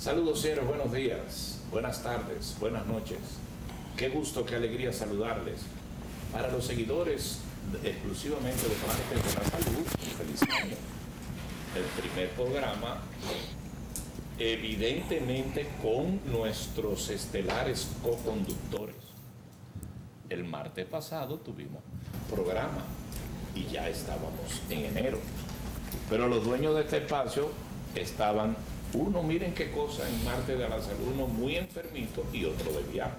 Saludos, señores, buenos días, buenas tardes, buenas noches. Qué gusto, qué alegría saludarles. Para los seguidores exclusivamente de Martes de la Salud, feliz año. El primer programa, evidentemente con nuestros estelares co-conductores. El martes pasado tuvimos programa y ya estábamos en enero. Pero los dueños de este espacio estaban, uno, miren qué cosa, en Martes de la Salud, uno muy enfermito y otro de viaje.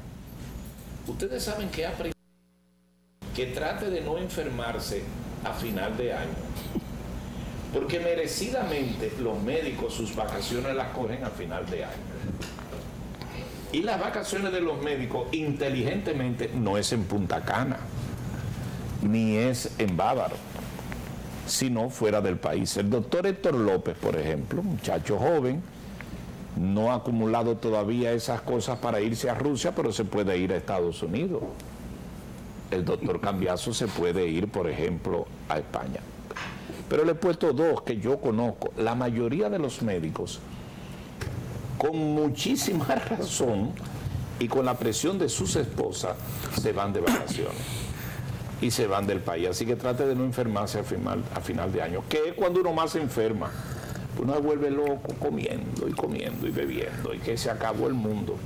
Ustedes saben que aprendí que trate de no enfermarse a final de año, porque merecidamente los médicos sus vacaciones las cogen a final de año. Y las vacaciones de los médicos inteligentemente no es en Punta Cana, ni es en Bávaro, sino fuera del país. El doctor Héctor López, por ejemplo, muchacho joven, no ha acumulado todavía esas cosas para irse a Rusia, pero se puede ir a Estados Unidos. El doctor Cambiaso se puede ir, por ejemplo, a España. Pero le he puesto dos que yo conozco. La mayoría de los médicos, con muchísima razón y con la presión de sus esposas, se van de vacaciones y se van del país. Así que trate de no enfermarse a final de año, que es cuando uno más se enferma. Uno se vuelve loco comiendo y bebiendo, y que se acabó el mundo.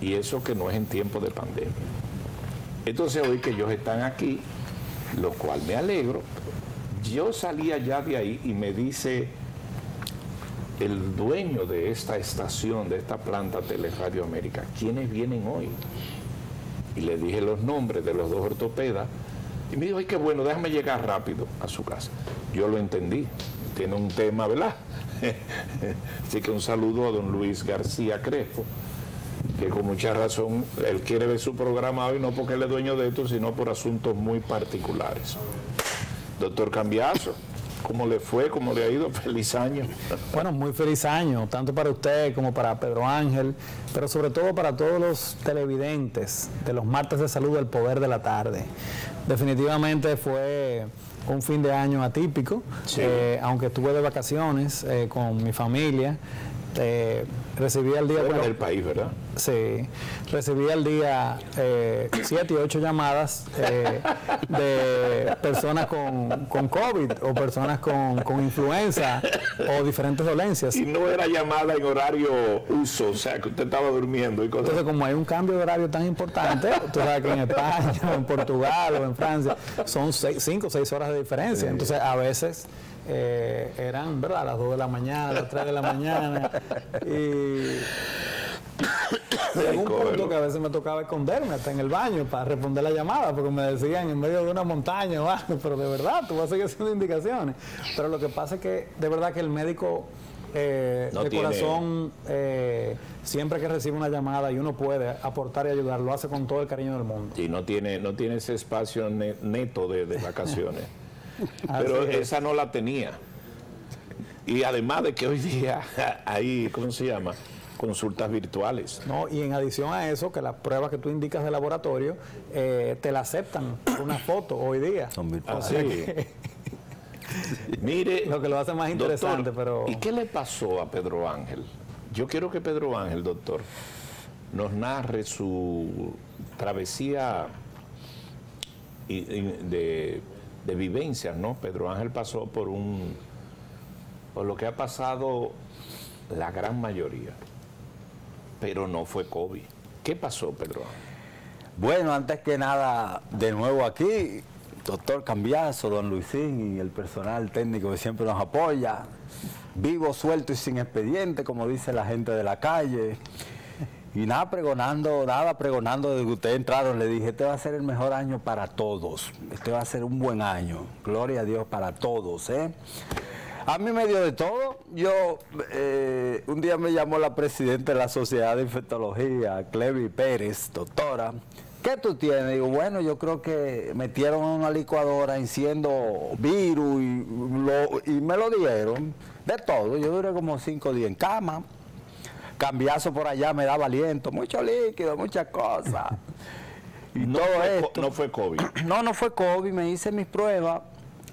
Y eso que no es en tiempo de pandemia. Entonces hoy que ellos están aquí, lo cual me alegro, yo salí allá de ahí y me dice el dueño de esta estación, de esta planta Teleradio América, ¿quiénes vienen hoy? Y le dije los nombres de los dos ortopedas y me dijo, ay, qué bueno, déjame llegar rápido a su casa. Yo lo entendí, tiene un tema, ¿verdad? Así que un saludo a don Luis García Crespo, que con mucha razón él quiere ver su programa hoy, no porque él es dueño de esto, sino por asuntos muy particulares. Doctor Cambiaso, ¿cómo le fue? ¿Cómo le ha ido? Feliz año. Bueno, muy feliz año, tanto para usted como para Pedro Ángel, pero sobre todo para todos los televidentes de los Martes de Salud del Poder de la Tarde. Definitivamente fue un fin de año atípico, sí. Aunque estuve de vacaciones con mi familia. Recibí al día... Fuera del país, ¿verdad? Sí, recibí al día 7 y 8 llamadas de personas con COVID o personas con influenza o diferentes dolencias. Y no era llamada en horario uso, o sea, que usted estaba durmiendo y cosas. Entonces, como hay un cambio de horario tan importante, tú sabes que en España, o en Portugal o en Francia, son 5 o 6 horas de diferencia. Entonces, a veces... eran, ¿verdad?, a las 2 de la mañana, a las 3 de la mañana, y llegó un punto que a veces me tocaba esconderme hasta en el baño para responder la llamada, porque me decían en medio de una montaña o algo, pero de verdad, tú vas a seguir haciendo indicaciones. Pero lo que pasa es que, de verdad que el médico no de corazón, siempre que recibe una llamada y uno puede aportar y ayudar, lo hace con todo el cariño del mundo. Y no tiene ese espacio neto de vacaciones. Pero esa no la tenía. Y además de que hoy día hay, ¿cómo se llama?, consultas virtuales. No, y en adición a eso, que las pruebas que tú indicas de laboratorio te la aceptan por una foto hoy día. Son virtuales. Mire, lo que lo hace más interesante, doctor, pero... ¿y qué le pasó a Pedro Ángel? Yo quiero que Pedro Ángel, doctor, nos narre su travesía de vivencias, ¿no? Pedro Ángel pasó por lo que ha pasado la gran mayoría, pero no fue COVID. ¿Qué pasó, Pedro Ángel? Bueno, antes que nada, de nuevo aquí, doctor Cambiaso, don Luisín y el personal técnico que siempre nos apoya, vivo, suelto y sin expediente, como dice la gente de la calle. Y nada pregonando desde que ustedes entraron, le dije, este va a ser el mejor año para todos, este va a ser un buen año, gloria a Dios para todos, ¿eh? A mí me dio de todo. Un día me llamó la presidenta de la Sociedad de Infectología, Clevi Pérez, doctora, ¿qué tú tienes? Digo, bueno, yo creo que metieron en una licuadora enciendo virus y me lo dieron, de todo, yo duré como 5 días en cama. Cambiazo por allá me daba aliento, mucho líquido, muchas cosas. Y no todo esto. No fue COVID. No fue COVID, me hice mis pruebas,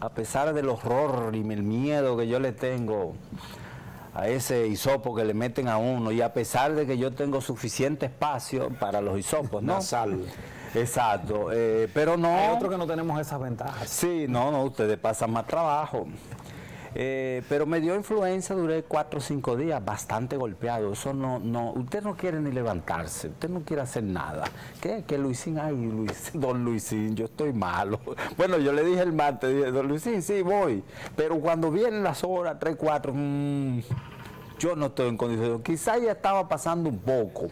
a pesar del horror y el miedo que yo le tengo a ese hisopo que le meten a uno, y a pesar de que yo tengo suficiente espacio para los hisopos, ¿no? Nasal. Exacto, pero no... Hay otros que no tenemos esas ventajas. Sí, no, ustedes pasan más trabajo. Pero me dio influenza, duré 4 o 5 días, bastante golpeado. Eso no, usted no quiere ni levantarse, usted no quiere hacer nada. ¿Qué? Que Luisín, ay, don Luisín, yo estoy malo. Bueno, yo le dije el martes, dije, don Luisín, sí, voy. Pero cuando vienen las horas, 3, 4, yo no estoy en condiciones. Quizás ya estaba pasando un poco,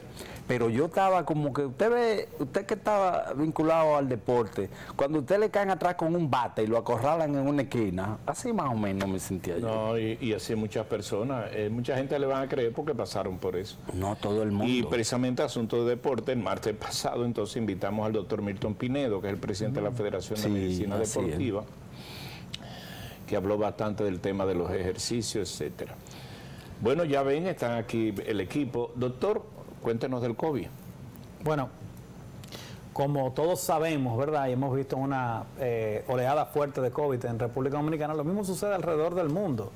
pero yo estaba como que, usted que estaba vinculado al deporte, cuando usted le caen atrás con un bate y lo acorralan en una esquina, así más o menos me sentía yo. No, y así muchas personas, mucha gente le van a creer porque pasaron por eso. No todo el mundo. Y precisamente asunto de deporte, el martes pasado entonces invitamos al doctor Milton Pinedo, que es el presidente de la Federación de Medicina Deportiva, que habló bastante del tema de los ejercicios, etcétera. Bueno, ya ven, están aquí el equipo. Doctor, cuéntenos del COVID. Bueno, como todos sabemos, ¿verdad? Y hemos visto una oleada fuerte de COVID en República Dominicana, lo mismo sucede alrededor del mundo.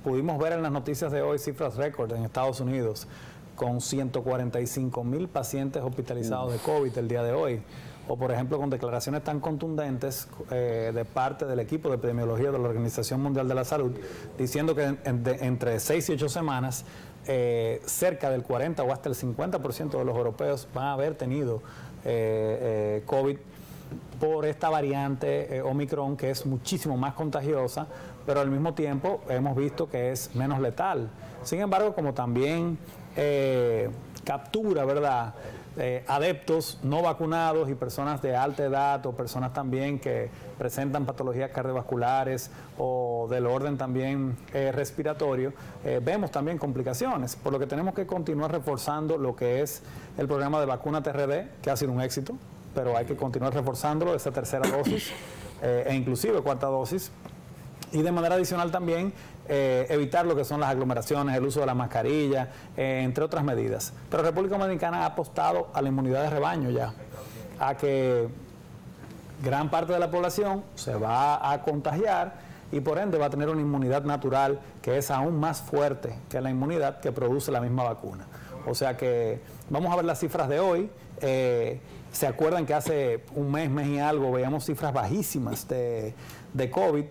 Pudimos ver en las noticias de hoy cifras récord en Estados Unidos, con 145,000 pacientes hospitalizados de COVID el día de hoy. O, por ejemplo, con declaraciones tan contundentes de parte del equipo de epidemiología de la Organización Mundial de la Salud, diciendo que entre 6 y 8 semanas, cerca del 40 o hasta el 50% de los europeos van a haber tenido COVID por esta variante Omicron, que es muchísimo más contagiosa, pero al mismo tiempo hemos visto que es menos letal. Sin embargo, como también captura, ¿verdad?, adeptos no vacunados y personas de alta edad o personas también que presentan patologías cardiovasculares o del orden también respiratorio, vemos también complicaciones, por lo que tenemos que continuar reforzando lo que es el programa de vacuna TRD, que ha sido un éxito, pero hay que continuar reforzándolo, esa tercera dosis e inclusive cuarta dosis. Y de manera adicional también evitar lo que son las aglomeraciones, el uso de la mascarilla, entre otras medidas. Pero República Dominicana ha apostado a la inmunidad de rebaño ya, a que gran parte de la población se va a contagiar y por ende va a tener una inmunidad natural que es aún más fuerte que la inmunidad que produce la misma vacuna. O sea que vamos a ver las cifras de hoy. ¿Se acuerdan que hace un mes y algo veíamos cifras bajísimas de COVID?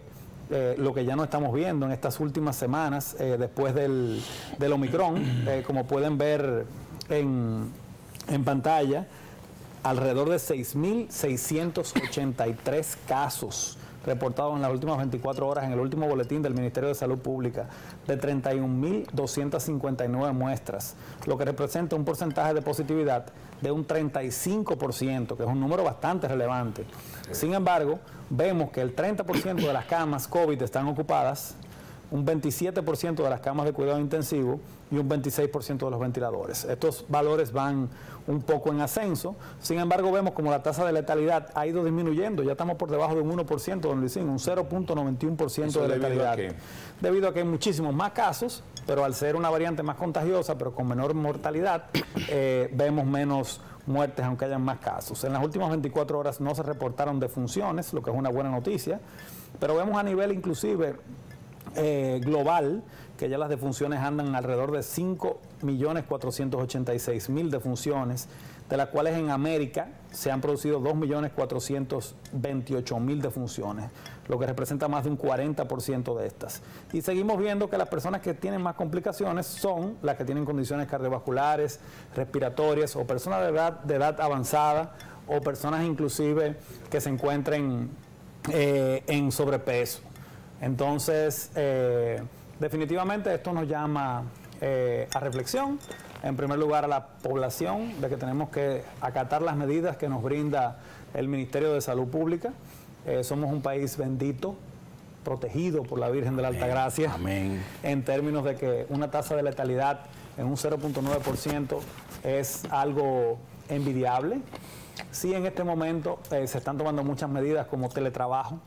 Lo que ya no estamos viendo en estas últimas semanas después del Omicron, como pueden ver en pantalla, alrededor de 6.683 casos reportados en las últimas 24 horas en el último boletín del Ministerio de Salud Pública, de 31.259 muestras, lo que representa un porcentaje de positividad de un 35%, que es un número bastante relevante. Sin embargo, vemos que el 30% de las camas COVID están ocupadas, un 27% de las camas de cuidado intensivo y un 26% de los ventiladores. Estos valores van un poco en ascenso, sin embargo vemos como la tasa de letalidad ha ido disminuyendo, ya estamos por debajo de un 1%, don Luisín, un 0.91% de letalidad. Debido a que hay muchísimos más casos, pero al ser una variante más contagiosa, pero con menor mortalidad, vemos menos muertes, aunque hayan más casos. En las últimas 24 horas no se reportaron defunciones, lo que es una buena noticia, pero vemos a nivel inclusive global, que ya las defunciones andan alrededor de 5.486.000 defunciones, de las cuales en América se han producido 2.428.000 defunciones, lo que representa más de un 40% de estas. Y seguimos viendo que las personas que tienen más complicaciones son las que tienen condiciones cardiovasculares, respiratorias, o personas de edad avanzada, o personas inclusive que se encuentren en sobrepeso. Entonces, definitivamente esto nos llama a reflexión, en primer lugar a la población, de que tenemos que acatar las medidas que nos brinda el Ministerio de Salud Pública. Somos un país bendito, protegido por la Virgen de la Altagracia. Amén. En términos de que una tasa de letalidad en un 0.9% es algo envidiable. Sí, en este momento se están tomando muchas medidas como teletrabajo.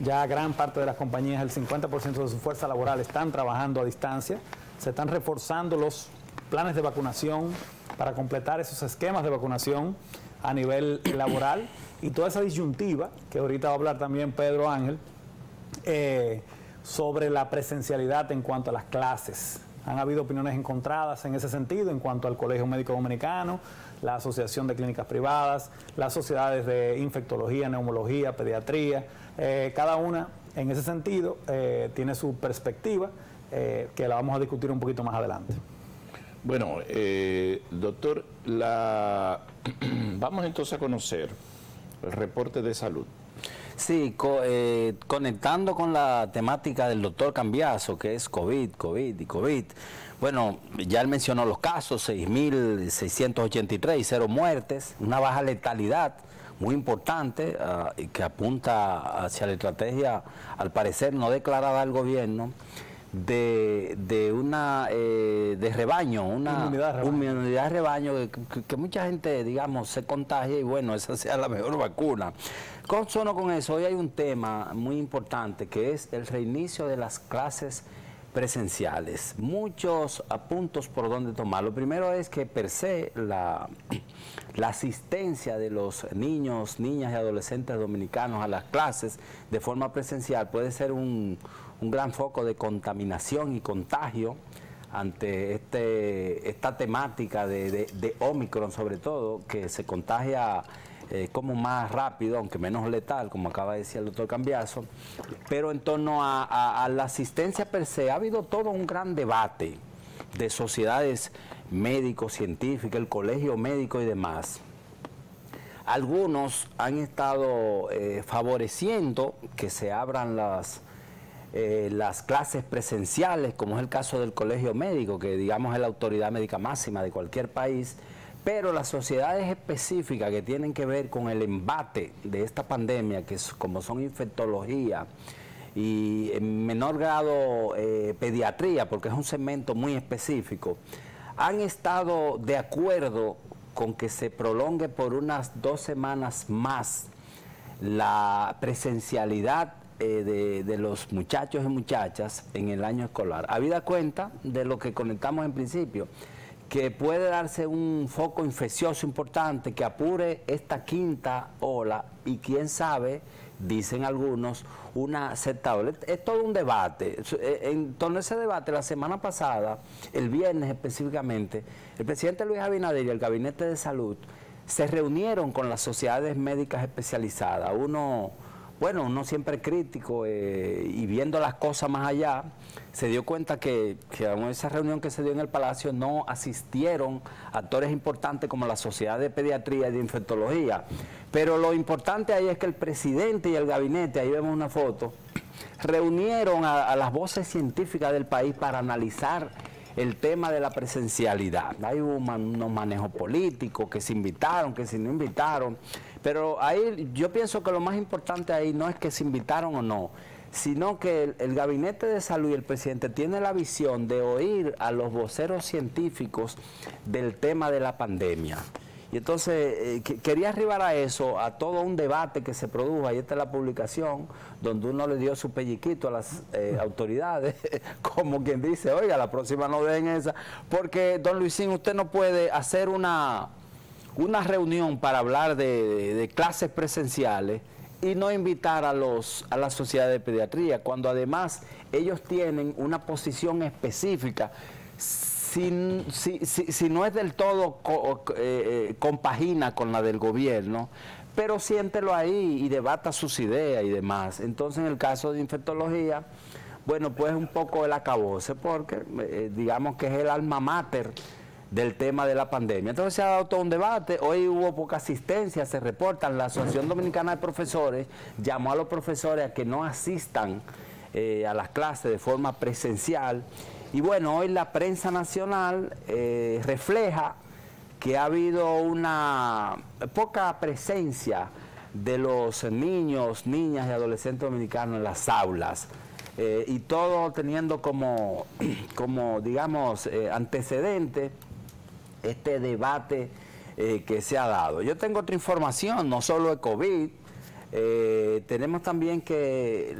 Ya gran parte de las compañías, el 50% de su fuerza laboral están trabajando a distancia. Se están reforzando los planes de vacunación para completar esos esquemas de vacunación a nivel laboral. Y toda esa disyuntiva, que ahorita va a hablar también Pedro Ángel, sobre la presencialidad en cuanto a las clases. Han habido opiniones encontradas en ese sentido, en cuanto al Colegio Médico Dominicano, la Asociación de Clínicas Privadas, las sociedades de infectología, neumología, pediatría. Cada una, en ese sentido, tiene su perspectiva, que la vamos a discutir un poquito más adelante. Bueno, doctor, vamos entonces a conocer el reporte de salud. Sí, conectando con la temática del doctor Cambiaso, que es COVID. Bueno, ya él mencionó los casos, 6.683 y 0 muertes, una baja letalidad muy importante que apunta hacia la estrategia, al parecer no declarada del gobierno, de rebaño, una inmunidad de rebaño, que mucha gente, digamos, se contagia y bueno, esa sea la mejor vacuna. Consono con eso, hoy hay un tema muy importante que es el reinicio de las clases presenciales. Muchos puntos por donde tomar. Lo primero es que per se la asistencia de los niños, niñas y adolescentes dominicanos a las clases de forma presencial puede ser un gran foco de contaminación y contagio ante esta temática de Omicron, sobre todo, que se contagia como más rápido, aunque menos letal, como acaba de decir el doctor Cambiaso. Pero en torno a la asistencia per se, ha habido todo un gran debate de sociedades médicos, científicas, el colegio médico y demás. Algunos han estado favoreciendo que se abran las clases presenciales, como es el caso del colegio médico, que digamos es la autoridad médica máxima de cualquier país, pero las sociedades específicas que tienen que ver con el embate de esta pandemia, que como son infectología y en menor grado pediatría, porque es un segmento muy específico, han estado de acuerdo con que se prolongue por unas 2 semanas más la presencialidad de los muchachos y muchachas en el año escolar. Habida cuenta de lo que conectamos en principio, que puede darse un foco infeccioso importante que apure esta quinta ola y quién sabe, dicen algunos, una sexta ola. Es todo un debate. En torno a ese debate, la semana pasada, el viernes específicamente, el presidente Luis Abinader y el Gabinete de Salud se reunieron con las sociedades médicas especializadas. Uno siempre crítico y viendo las cosas más allá, se dio cuenta que en esa reunión que se dio en el Palacio no asistieron actores importantes como la Sociedad de Pediatría y de Infectología. Pero lo importante ahí es que el presidente y el gabinete, ahí vemos una foto, reunieron a las voces científicas del país para analizar el tema de la presencialidad. Hay unos manejos políticos, que se invitaron, que se no invitaron, pero ahí yo pienso que lo más importante ahí no es que se invitaron o no, sino que el Gabinete de Salud y el presidente tienen la visión de oír a los voceros científicos del tema de la pandemia. Y entonces quería arribar a eso, a todo un debate que se produjo, ahí está la publicación, donde uno le dio su pelliquito a las autoridades, como quien dice, oiga, la próxima no dejen esa, porque don Luisín, usted no puede hacer una reunión para hablar de clases presenciales y no invitar a la sociedad de pediatría, cuando además ellos tienen una posición específica. Si no es del todo compagina con la del gobierno, pero siéntelo ahí y debata sus ideas y demás. Entonces, en el caso de infectología, bueno, pues un poco el acabose, porque digamos que es el alma mater del tema de la pandemia. Entonces se ha dado todo un debate, hoy hubo poca asistencia, se reportan, la Asociación Dominicana de Profesores llamó a los profesores a que no asistan a las clases de forma presencial. Y bueno, hoy la prensa nacional refleja que ha habido una poca presencia de los niños, niñas y adolescentes dominicanos en las aulas. Y todo teniendo como digamos, antecedente este debate que se ha dado. Yo tengo otra información, no solo de COVID. Tenemos también que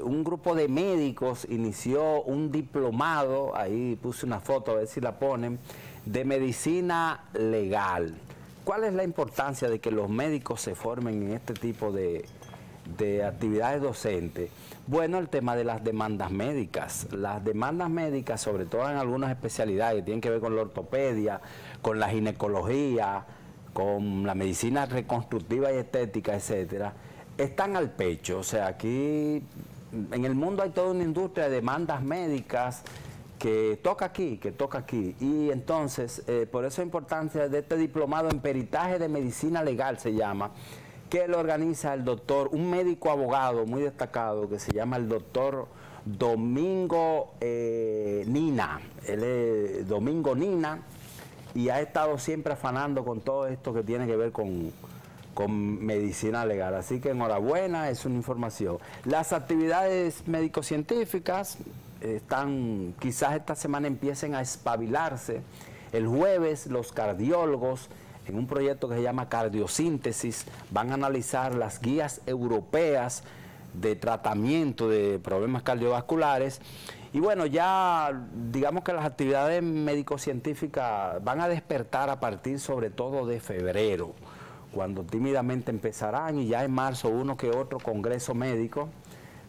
un grupo de médicos inició un diplomado, ahí puse una foto, a ver si la ponen, de medicina legal. ¿Cuál es la importancia de que los médicos se formen en este tipo de de actividades docentes. Bueno, el tema de las demandas médicas. Las demandas médicas, sobre todo en algunas especialidades que tienen que ver con la ortopedia, con la ginecología, con la medicina reconstructiva y estética, etcétera, están al pecho. O sea, aquí en el mundo hay toda una industria de demandas médicas que toca aquí, que toca aquí. Y entonces, por eso la importancia de este diplomado en peritaje de medicina legal se llama, que lo organiza el doctor, un médico abogado muy destacado que se llama el doctor Domingo Nina. Él es Domingo Nina y ha estado siempre afanando con todo esto que tiene que ver con medicina legal. Así que enhorabuena, es una información. Las actividades médico-científicas están, quizás esta semana empiecen a espabilarse. El jueves los cardiólogos, en un proyecto que se llama Cardiosíntesis, van a analizar las guías europeas de tratamiento de problemas cardiovasculares. Y bueno, ya digamos que las actividades médico-científicas van a despertar a partir sobre todo de febrero, cuando tímidamente empezarán, y ya en marzo uno que otro congreso médico,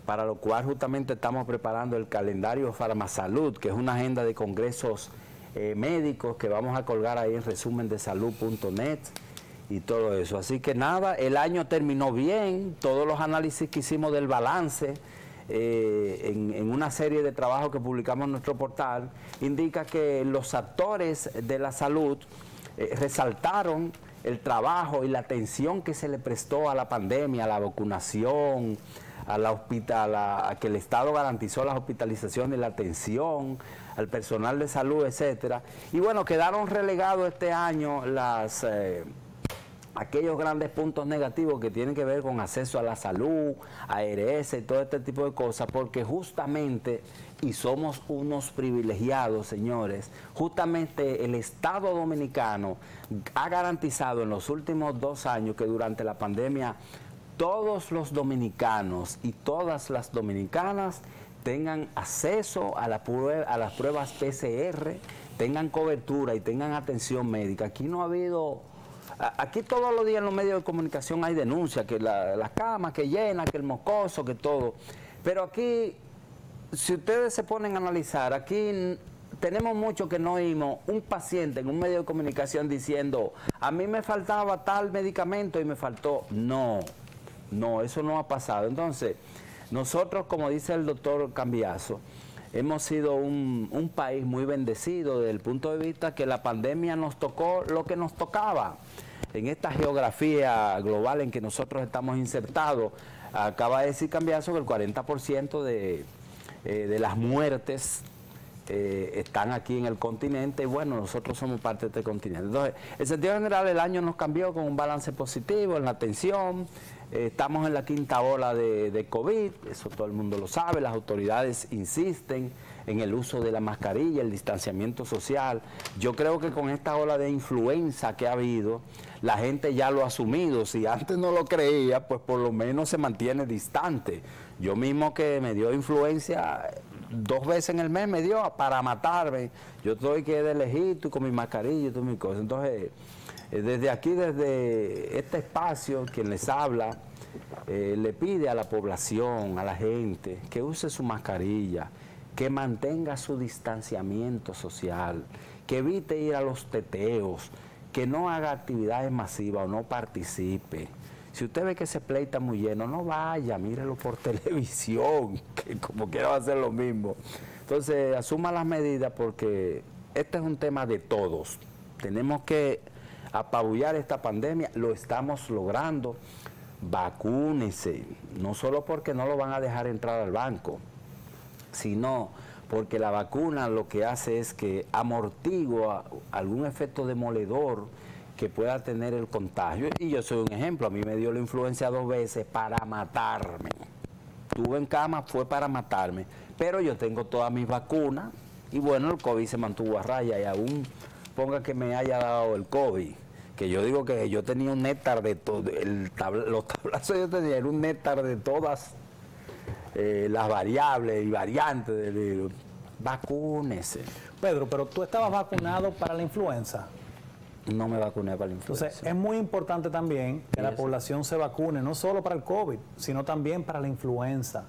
para lo cual justamente estamos preparando el calendario Farmasalud, que es una agenda de congresos médicos que vamos a colgar ahí en resumendesalud.net y todo eso. Así que nada, el año terminó bien, todos los análisis que hicimos del balance en una serie de trabajos que publicamos en nuestro portal, indica que los actores de la salud resaltaron el trabajo y la atención que se le prestó a la pandemia, a la vacunación, a que el Estado garantizó las hospitalizaciones y la atención al personal de salud, etcétera. Y bueno, quedaron relegados este año aquellos grandes puntos negativos que tienen que ver con acceso a la salud, ARS y todo este tipo de cosas, porque justamente, y somos unos privilegiados, señores, justamente el Estado dominicano ha garantizado en los últimos 2 años que durante la pandemia todos los dominicanos y todas las dominicanas tengan acceso a las pruebas PCR, tengan cobertura y tengan atención médica. Aquí no ha habido... Aquí todos los días en los medios de comunicación hay denuncias, que las camas que llenan, que el mocoso, que todo. Pero aquí, si ustedes se ponen a analizar, aquí tenemos mucho que no oímos un paciente en un medio de comunicación diciendo, a mí me faltaba tal medicamento y me faltó. No, eso no ha pasado. Entonces, nosotros, como dice el doctor Cambiaso, hemos sido un país muy bendecido desde el punto de vista que la pandemia nos tocó lo que nos tocaba. En esta geografía global en que nosotros estamos insertados, acaba de decir Cambiaso que el 40% de las muertes están aquí en el continente, y bueno, nosotros somos parte de este continente. Entonces, en sentido general, el año nos cambió con un balance positivo en la atención. Estamos en la 5ª ola de COVID, eso todo el mundo lo sabe, las autoridades insisten en el uso de la mascarilla, el distanciamiento social. Yo creo que con esta ola de influenza que ha habido, la gente ya lo ha asumido. Si antes no lo creía, pues por lo menos se mantiene distante. Yo mismo, que me dio influencia 2 veces en el mes, me dio para matarme. Yo estoy que de lejito y con mi mascarilla y todas mis cosas. Entonces, desde aquí, desde este espacio, quien les habla, le pide a la población, a la gente, que use su mascarilla, que mantenga su distanciamiento social, que evite ir a los teteos, que no haga actividades masivas o no participe. Si usted ve que ese play está muy lleno, no vaya, mírelo por televisión, que como quiera va a hacer lo mismo. Entonces, asuma las medidas, porque este es un tema de todos. Tenemos que apabullar esta pandemia, lo estamos logrando. Vacúnese, no solo porque no lo van a dejar entrar al banco, sino porque la vacuna lo que hace es que amortigua algún efecto demoledor que pueda tener el contagio. Y yo soy un ejemplo, a mí me dio la influenza 2 veces para matarme. Estuve en cama, fue para matarme, pero yo tengo todas mis vacunas y bueno, el COVID se mantuvo a raya, y aún ponga que me haya dado el COVID, que yo digo que yo tenía un néctar de todo, los tablazos yo tenía, era un néctar de todas las variables y variantes del virus. Vacúnese. Pedro, pero tú estabas vacunado para la influenza. No me vacuné para la influenza. Entonces, es muy importante también que la población se vacune, no solo para el COVID, sino también para la influenza.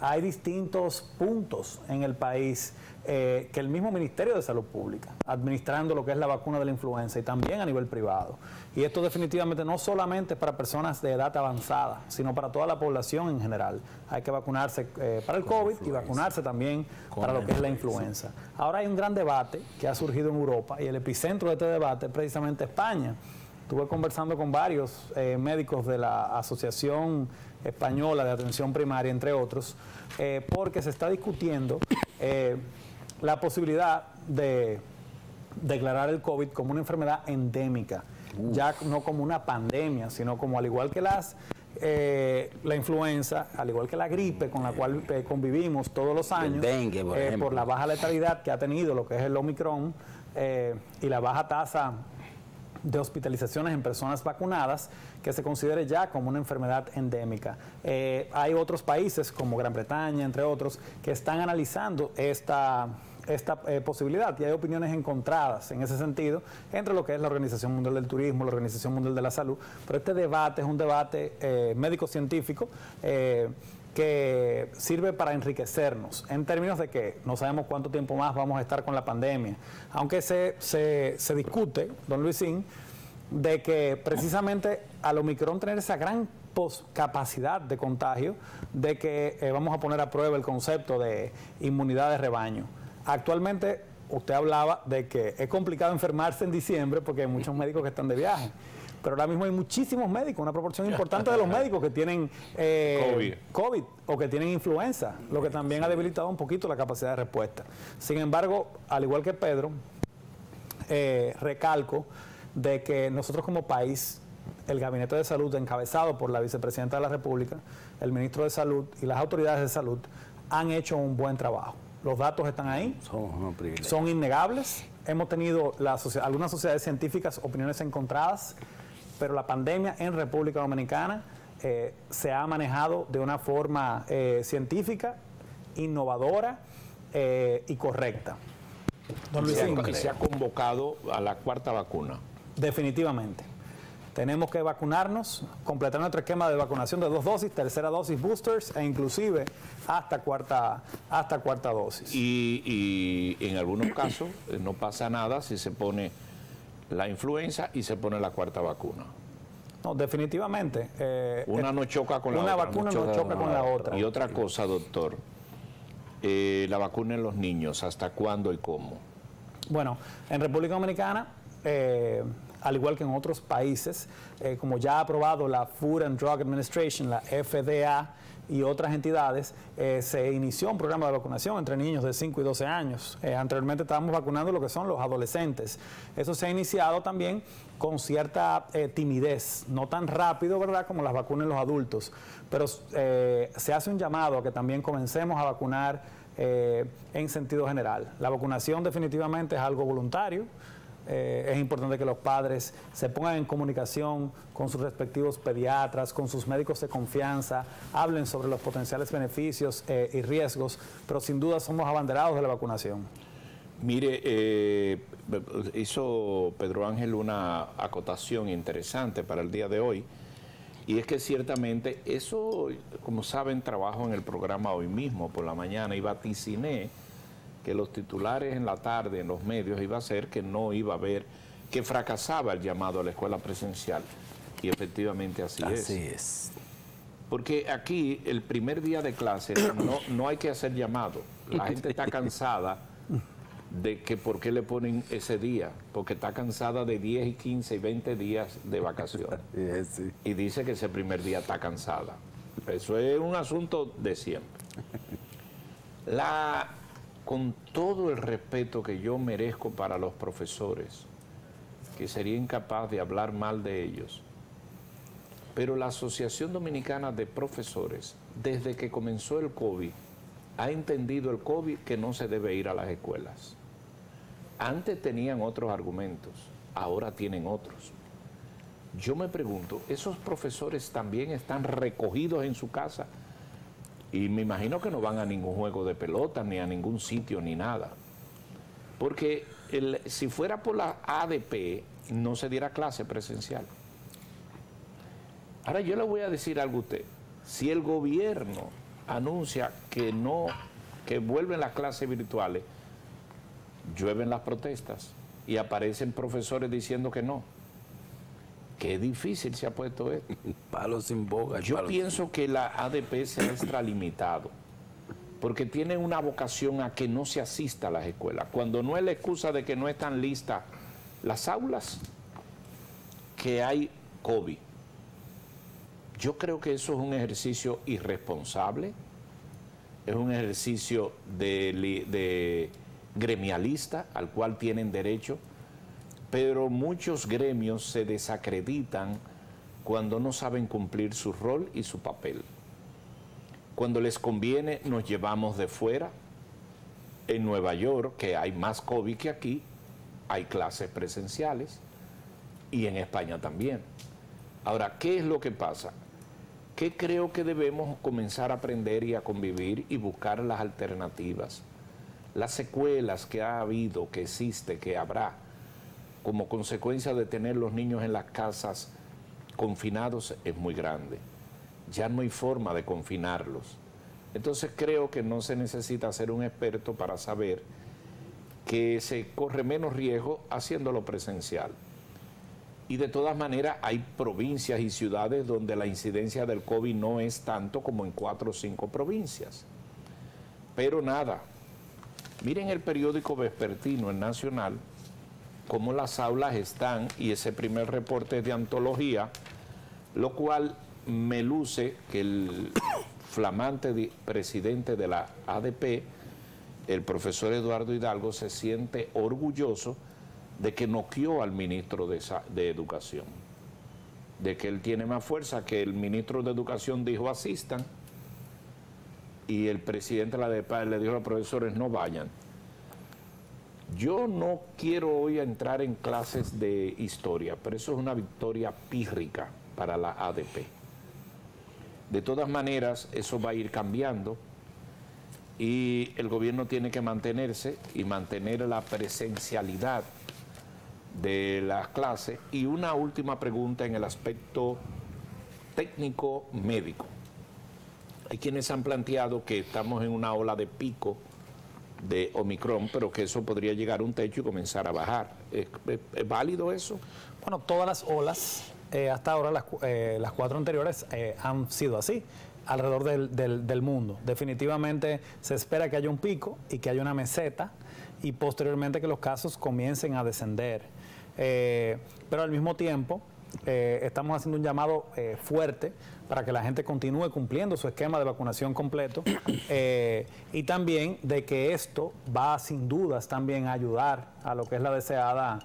Hay distintos puntos en el país que el mismo Ministerio de Salud Pública, administrando lo que es la vacuna de la influenza y también a nivel privado. Y esto definitivamente no solamente para personas de edad avanzada, sino para toda la población en general. Hay que vacunarse para el COVID y vacunarse también para lo que es la influenza. Ahora hay un gran debate que ha surgido en Europa y el epicentro de este debate es precisamente España. Estuve conversando con varios médicos de la Asociación Española de Atención Primaria, entre otros, porque se está discutiendo la posibilidad de declarar el COVID como una enfermedad endémica, ya no como una pandemia, sino como al igual que la influenza, al igual que la gripe con la cual convivimos todos los años, dengue, por la baja letalidad que ha tenido lo que es el Omicron y la baja tasa de hospitalizaciones en personas vacunadas, que se considere ya como una enfermedad endémica. Hay otros países como Gran Bretaña, entre otros, que están analizando esta posibilidad, y hay opiniones encontradas en ese sentido entre lo que es la Organización Mundial del Turismo, la Organización Mundial de la Salud, pero este debate es un debate médico-científico que sirve para enriquecernos, en términos de que no sabemos cuánto tiempo más vamos a estar con la pandemia, aunque se discute, don Luisín, de que precisamente al Omicron tener esa gran capacidad de contagio, de que vamos a poner a prueba el concepto de inmunidad de rebaño. Actualmente usted hablaba de que es complicado enfermarse en diciembre porque hay muchos médicos que están de viaje, pero ahora mismo hay muchísimos médicos, una proporción importante de los médicos que tienen COVID o que tienen influenza, lo que también ha debilitado un poquito la capacidad de respuesta. Sin embargo, al igual que Pedro, recalco de que nosotros como país, el Gabinete de Salud encabezado por la Vicepresidenta de la República, el Ministro de Salud y las autoridades de salud han hecho un buen trabajo. Los datos están ahí, son innegables. Hemos tenido algunas sociedades científicas opiniones encontradas, pero la pandemia en República Dominicana se ha manejado de una forma científica, innovadora y correcta. Don Luisín, que se ha convocado a la cuarta vacuna. Definitivamente. Tenemos que vacunarnos, completar nuestro esquema de vacunación de 2 dosis, tercera dosis, boosters e inclusive hasta cuarta dosis. Y en algunos casos no pasa nada si se pone la influenza y se pone la cuarta vacuna. No, definitivamente. Una no choca con la otra. Una vacuna no choca con la otra. Y otra cosa, doctor, la vacuna en los niños, ¿hasta cuándo y cómo? Bueno, en República Dominicana, al igual que en otros países, como ya ha aprobado la Food and Drug Administration, la FDA y otras entidades, se inició un programa de vacunación entre niños de 5 y 12 años. Anteriormente estábamos vacunando lo que son los adolescentes. Eso se ha iniciado también con cierta timidez, no tan rápido, ¿verdad?, como las vacunas en los adultos, pero se hace un llamado a que también comencemos a vacunar en sentido general. La vacunación definitivamente es algo voluntario. Es importante que los padres se pongan en comunicación con sus respectivos pediatras, con sus médicos de confianza, hablen sobre los potenciales beneficios y riesgos, pero sin duda somos abanderados de la vacunación. Mire, hizo Pedro Ángel una acotación interesante para el día de hoy, y es que ciertamente eso, como saben, trabajo en el programa hoy mismo por la mañana y vaticiné que los titulares en la tarde en los medios iba a ser que no iba a haber, que fracasaba el llamado a la escuela presencial. Y efectivamente así es. Así es. Porque aquí el primer día de clase no hay que hacer llamado. La gente está cansada de que por qué le ponen ese día, porque está cansada de 10 y 15 y 20 días de vacaciones. Sí. Y dice que ese primer día está cansada. Eso es un asunto de siempre. Con todo el respeto que yo merezco para los profesores, que sería incapaz de hablar mal de ellos, pero la Asociación Dominicana de Profesores, desde que comenzó el COVID, ha entendido el COVID que no se debe ir a las escuelas. Antes tenían otros argumentos, ahora tienen otros. Yo me pregunto, ¿esos profesores también están recogidos en su casa? Y me imagino que no van a ningún juego de pelota, ni a ningún sitio, ni nada. Porque si fuera por la ADP, no se diera clase presencial. Ahora yo le voy a decir algo a usted. Si el gobierno anuncia que vuelven las clases virtuales, llueven las protestas y aparecen profesores diciendo que no. Qué difícil se ha puesto esto. Palo sin boga. Yo pienso que la ADP se ha extralimitado porque tiene una vocación a que no se asista a las escuelas. Cuando no es la excusa de que no están listas las aulas, que hay COVID. Yo creo que eso es un ejercicio irresponsable, es un ejercicio de gremialista al cual tienen derecho, pero muchos gremios se desacreditan cuando no saben cumplir su rol y su papel. Cuando les conviene nos llevamos de fuera. En Nueva York, que hay más COVID que aquí, hay clases presenciales y en España también. Ahora, ¿qué es lo que pasa? Que creo que debemos comenzar a aprender y a convivir y buscar las alternativas. Las secuelas que ha habido, que existe, que habrá, como consecuencia de tener los niños en las casas confinados, es muy grande. Ya no hay forma de confinarlos. Entonces creo que no se necesita ser un experto para saber que se corre menos riesgo haciéndolo presencial. Y de todas maneras hay provincias y ciudades donde la incidencia del COVID no es tanto como en 4 o 5 provincias. Pero nada, miren el periódico vespertino, el Nacional, cómo las aulas están, y ese primer reporte es de antología, lo cual me luce que el flamante presidente de la ADP, el profesor Eduardo Hidalgo, se siente orgulloso de que noqueó al ministro de Educación, de que él tiene más fuerza, que el ministro de Educación dijo asistan y el presidente de la ADP le dijo a los profesores no vayan. Yo no quiero hoy entrar en clases de historia, pero eso es una victoria pírrica para la ADP. De todas maneras, eso va a ir cambiando y el gobierno tiene que mantenerse y mantener la presencialidad de las clases. Y una última pregunta en el aspecto técnico médico. Hay quienes han planteado que estamos en una ola de pico de Omicron, pero que eso podría llegar a un techo y comenzar a bajar. ¿Es válido eso? Bueno, todas las olas, hasta ahora las 4 anteriores han sido así, alrededor del mundo. Definitivamente se espera que haya un pico y que haya una meseta y posteriormente que los casos comiencen a descender. Pero al mismo tiempo estamos haciendo un llamado fuerte para que la gente continúe cumpliendo su esquema de vacunación completo y también de que esto va sin dudas también a ayudar a lo que es la deseada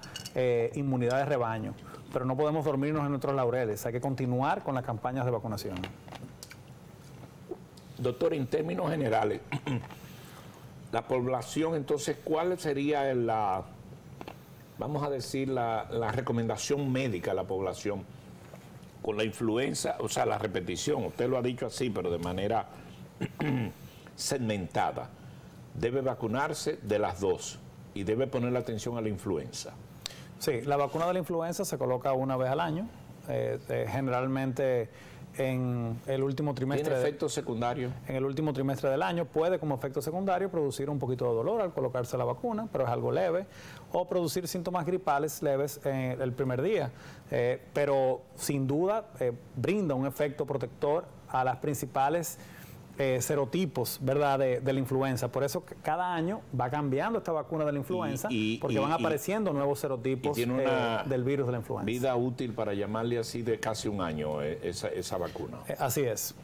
inmunidad de rebaño. Pero no podemos dormirnos en nuestros laureles, hay que continuar con las campañas de vacunación. Doctor, en términos generales, la población, entonces, ¿cuál sería vamos a decir, la recomendación médica a la población con la influenza? O sea, la repetición, usted lo ha dicho así, pero de manera segmentada. Debe vacunarse de las dos y debe poner la atención a la influenza. Sí, la vacuna de la influenza se coloca una vez al año, generalmente en el último trimestre. ¿Tiene efectos secundarios? En el último trimestre del año puede como efecto secundario producir un poquito de dolor al colocarse la vacuna, pero es algo leve, o producir síntomas gripales leves el primer día, pero sin duda brinda un efecto protector a las principales serotipos, ¿verdad?, de la influenza. Por eso cada año va cambiando esta vacuna de la influenza, porque van apareciendo nuevos serotipos del virus de la influenza. Vida útil, para llamarle así, de casi un año esa vacuna. Así es.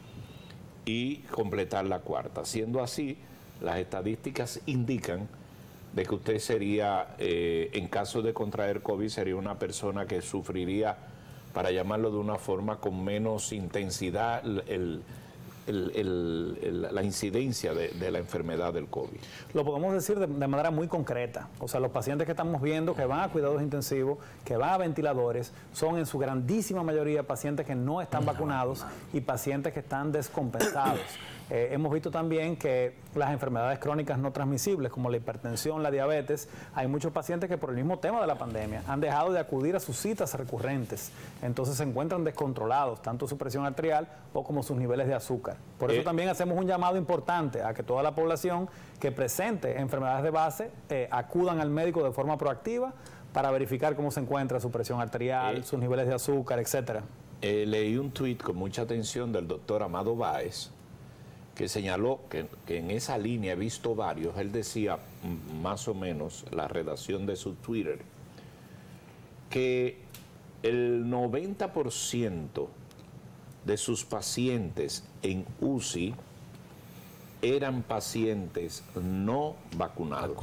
Y completar la 4ª. Siendo así, las estadísticas indican de que usted sería, en caso de contraer COVID, sería una persona que sufriría, para llamarlo de una forma, con menos intensidad la incidencia de la enfermedad del COVID. Lo podemos decir de manera muy concreta. O sea, los pacientes que estamos viendo que van a cuidados intensivos, que van a ventiladores, son en su grandísima mayoría pacientes que no están vacunados y pacientes que están descompensados. Hemos visto también que las enfermedades crónicas no transmisibles, como la hipertensión, la diabetes, hay muchos pacientes que por el mismo tema de la pandemia han dejado de acudir a sus citas recurrentes. Entonces se encuentran descontrolados, tanto su presión arterial o como sus niveles de azúcar. Por eso también hacemos un llamado importante a que toda la población que presente enfermedades de base acudan al médico de forma proactiva para verificar cómo se encuentra su presión arterial, sus niveles de azúcar, etcétera. Leí un tuit con mucha atención del doctor Amado Báez, que señaló que en esa línea he visto varios. Él decía, más o menos, la redacción de su Twitter, que el 90% de sus pacientes en UCI eran pacientes no vacunados.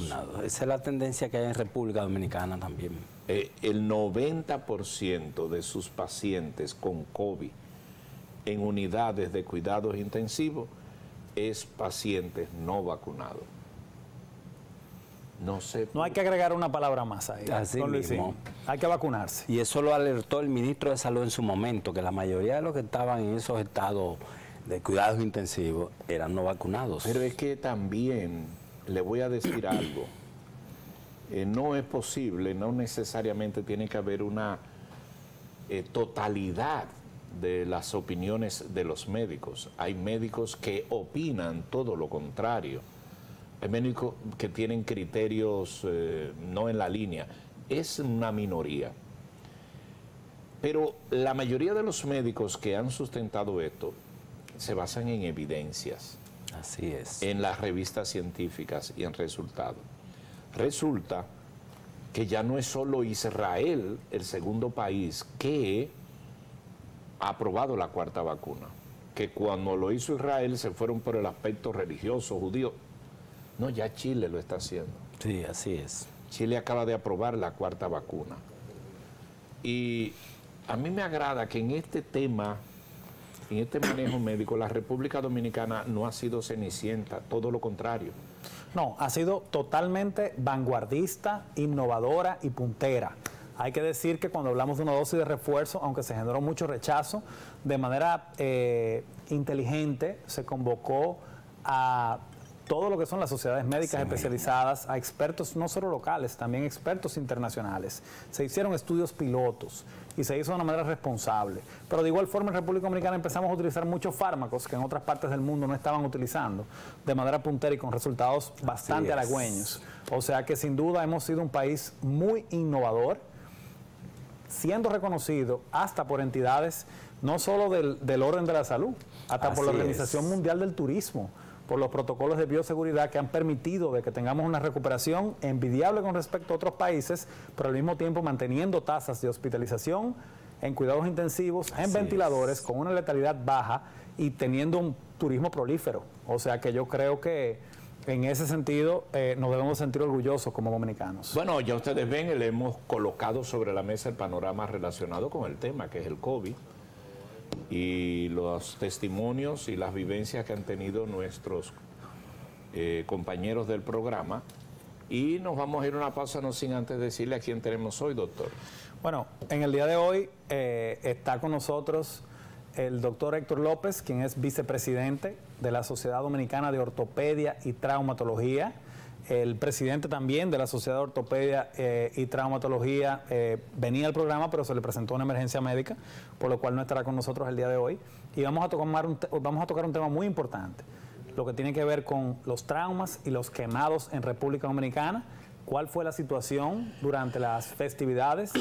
Esa es la tendencia que hay en República Dominicana también. El 90% de sus pacientes con COVID en unidades de cuidados intensivos es pacientes no vacunados. No sé. No hay que agregar una palabra más ahí. Así mismo. Hay que vacunarse. Y eso lo alertó el ministro de Salud en su momento, que la mayoría de los que estaban en esos estados de cuidados intensivos eran no vacunados. Pero es que también le voy a decir algo. No es posible, no necesariamente tiene que haber una totalidad de las opiniones de los médicos. Hay médicos que opinan todo lo contrario. Hay médicos que tienen criterios no en la línea. Es una minoría. Pero la mayoría de los médicos que han sustentado esto se basan en evidencias. Así es. En las revistas científicas y en resultados. Resulta que ya no es solo Israel el segundo país que ha aprobado la cuarta vacuna. Que cuando lo hizo Israel se fueron por el aspecto religioso, judío. No, ya Chile lo está haciendo. Sí, así es. Chile acaba de aprobar la cuarta vacuna. Y a mí me agrada que en este tema, en este manejo médico, la República Dominicana no ha sido cenicienta, todo lo contrario. No, ha sido totalmente vanguardista, innovadora y puntera. Hay que decir que cuando hablamos de una dosis de refuerzo, aunque se generó mucho rechazo, de manera inteligente se convocó a todo lo que son las sociedades médicas especializadas, a expertos no solo locales, también expertos internacionales. Se hicieron estudios pilotos y se hizo de una manera responsable. Pero de igual forma en República Dominicana empezamos a utilizar muchos fármacos que en otras partes del mundo no estaban utilizando de manera puntera y con resultados bastante halagüeños. O sea que sin duda hemos sido un país muy innovador, siendo reconocido hasta por entidades no solo del orden de la salud, hasta por la Organización Mundial del Turismo, por los protocolos de bioseguridad que han permitido de que tengamos una recuperación envidiable con respecto a otros países, pero al mismo tiempo manteniendo tasas de hospitalización en cuidados intensivos, en ventiladores, con una letalidad baja y teniendo un turismo prolífero. O sea que yo creo que en ese sentido nos debemos sentir orgullosos como dominicanos. Bueno, ya ustedes ven, le hemos colocado sobre la mesa el panorama relacionado con el tema, que es el COVID, y los testimonios y las vivencias que han tenido nuestros compañeros del programa. Y nos vamos a ir a una pausa, no sin antes decirle a quién tenemos hoy, doctor. Bueno, en el día de hoy está con nosotros el doctor Héctor López, quien es vicepresidente de la Sociedad Dominicana de Ortopedia y Traumatología, el presidente también de la Sociedad de Ortopedia y Traumatología venía al programa, pero se le presentó una emergencia médica, por lo cual no estará con nosotros el día de hoy. Y vamos a tocar un tema muy importante, lo que tiene que ver con los traumas y los quemados en República Dominicana. ¿Cuál fue la situación durante las festividades?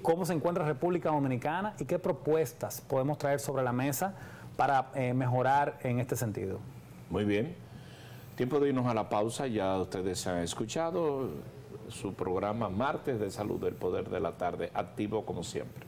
¿Cómo se encuentra República Dominicana? ¿Y qué propuestas podemos traer sobre la mesa para mejorar en este sentido? Muy bien. Tiempo de irnos a la pausa. Ya ustedes han escuchado su programa Martes de Salud, el Poder de la Tarde, activo como siempre.